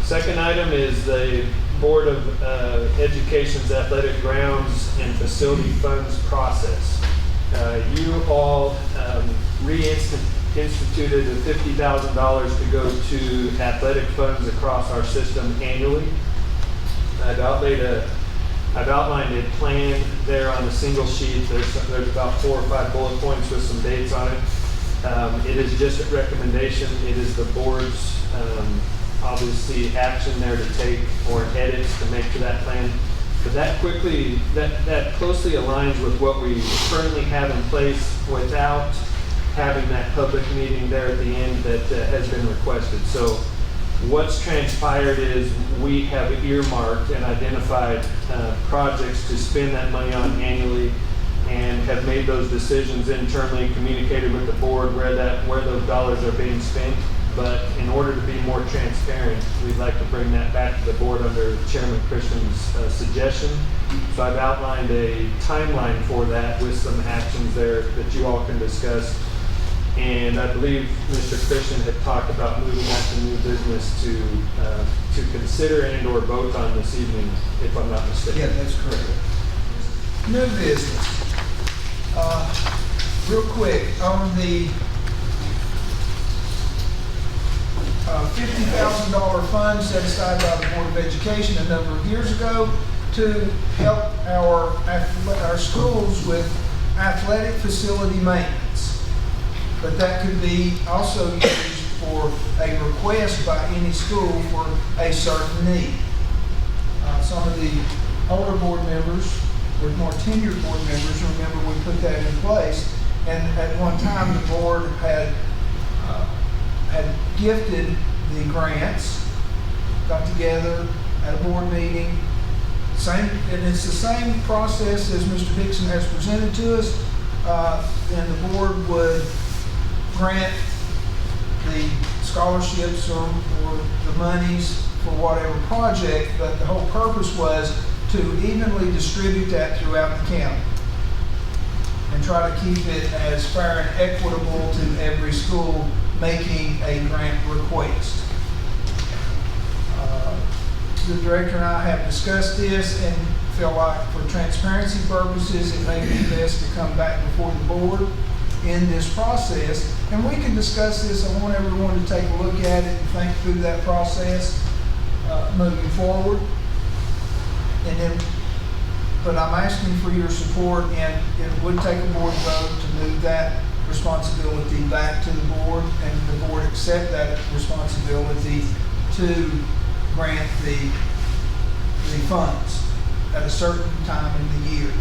Second item is the Board of Education's athletic grounds and facility funds process. You all reinstituted the $50,000 to go to athletic funds across our system annually. I've outlined a plan there on a single sheet. There's about 4 or 5 bullet points with some dates on it. It is just a recommendation. It is the board's obviously action there to take or edits to make to that plan. But that closely aligns with what we currently have in place without having that public meeting there at the end that has been requested. So what's transpired is we have earmarked and identified projects to spend that money on annually, and have made those decisions internally, communicated with the board where those dollars are being spent. But in order to be more transparent, we'd like to bring that back to the board under Chairman Christian's suggestion. So I've outlined a timeline for that with some actions there that you all can discuss. And I believe Mr. Christian had talked about moving that to new business to consider and or vote on this evening, if I'm not mistaken. Yeah, that's correct. New business. Real quick, on the $50,000 fund set aside by the Board of Education a number of years ago to help our schools with athletic facility maintenance. But that could be also used for a request by any school for a certain need. Some of the older board members, or more tenured board members, remember we put that in place. And at one time the board had gifted the grants, got together at a board meeting, and it's the same process as Mr. Dixon has presented to us. Then the board would grant the scholarships or the monies for whatever project, but the whole purpose was to evenly distribute that throughout the county and try to keep it as fair and equitable to every school making a grant request. The director and I have discussed this and feel like for transparency purposes it may be best to come back before the board in this process, and we can discuss this. I want everyone to take a look at it and think through that process moving forward. But I'm asking for your support, and it would take a board vote to move that responsibility back to the board, and the board accept that responsibility to grant the funds at a certain time in the year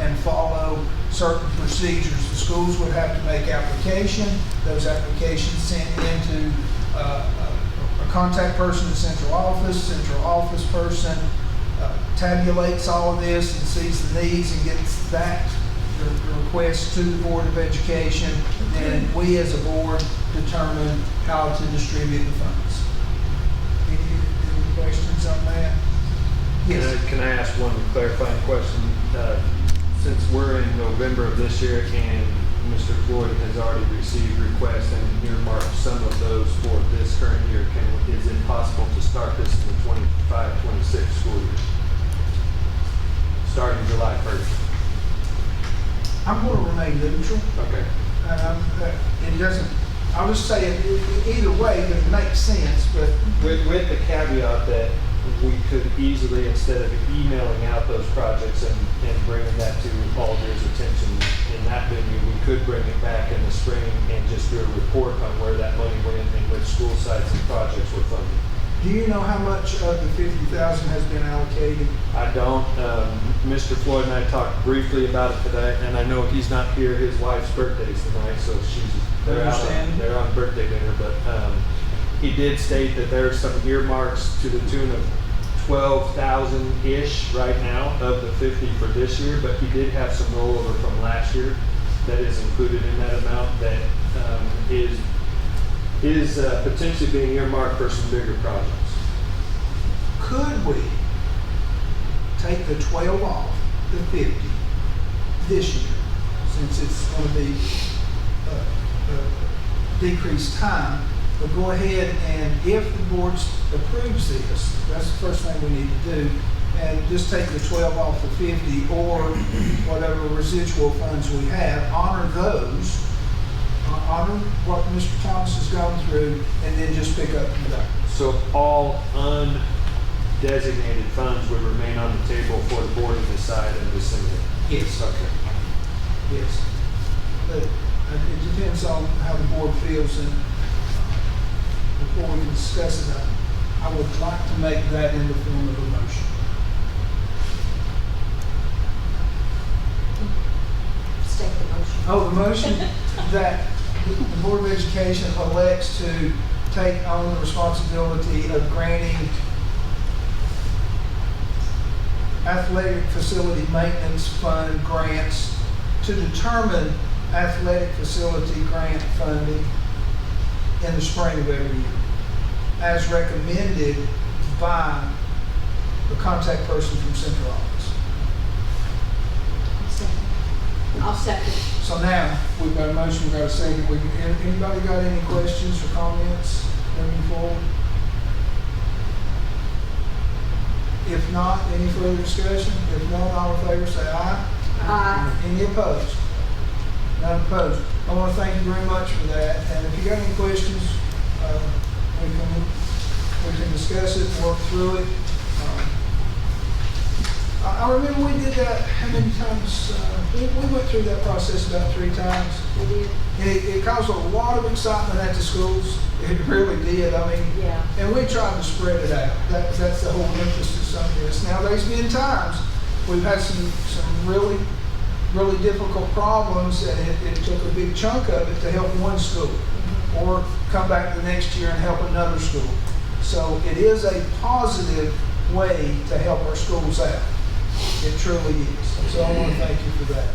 and follow certain procedures. The schools would have to make application, those applications sent into a contact person in central office person tabulates all of this and sees the needs and gets back the request to the Board of Education, and we as a board determine how to distribute the funds. Any questions on that? Yes. Can I ask one clarifying question? Since we're in November of this year and Mr. Floyd has already received requests and earmarked some of those for this current year, is it possible to start this in the 25-26 school year? Starting July 1st. I'm going to remain neutral. Okay. It doesn't, I'll just say it either way, but it makes sense. But with the caveat that we could easily, instead of emailing out those projects and bringing that to Alder's attention in that venue, we could bring it back in the spring and just do a report on where that money went and which school sites and projects were funded. Do you know how much of the $50,000 has been allocated? I don't. Mr. Floyd and I talked briefly about it today, and I know he's not here. His wife's birthday's tonight, so they're on birthday dinner. But he did state that there are some earmarks to the tune of 12,000-ish right now of the 50 for this year, but he did have some rollover from last year that is included in that amount that is potentially being earmarked for some bigger projects. Could we take the 12 off the 50 this year, since it's going to be decreased time, But go ahead and if the board approves this, that's the first thing we need to do, and just take the 12 off the 50 or whatever residual funds we have, honor those, honor what Mr. Thomas has gone through, and then just pick up from there. So all undesignated funds would remain on the table for the board to decide and disseminate? Yes. Okay. Yes. But it depends on how the board feels, and before we can discuss it, I would like to make that in the form of a motion. State the motion. Oh, the motion that the Board of Education elects to take on the responsibility of granting athletic facility maintenance fund grants to determine athletic facility grant funding in the spring of every year, as recommended by the contact person from central office. I'll second. So now, we've got a motion, we've got a second. Anybody got any questions or comments moving forward? If not, any further discussion? If none, all in favor say aye. Aye. Any opposed? None opposed. I want to thank you very much for that. And if you got any questions, we can discuss it, work through it. I remember we did that, how many times? We went through that process about 3 times. We did. And it caused a lot of excitement at the schools. It really did. I mean, Yeah. and we tried to spread it out. That's the whole emphasis on this. Now, there's been times we've had some really difficult problems, and it took a big chunk of it to help one school, or come back the next year and help another school. So it is a positive way to help our schools out. It truly is. So I want to thank you for that.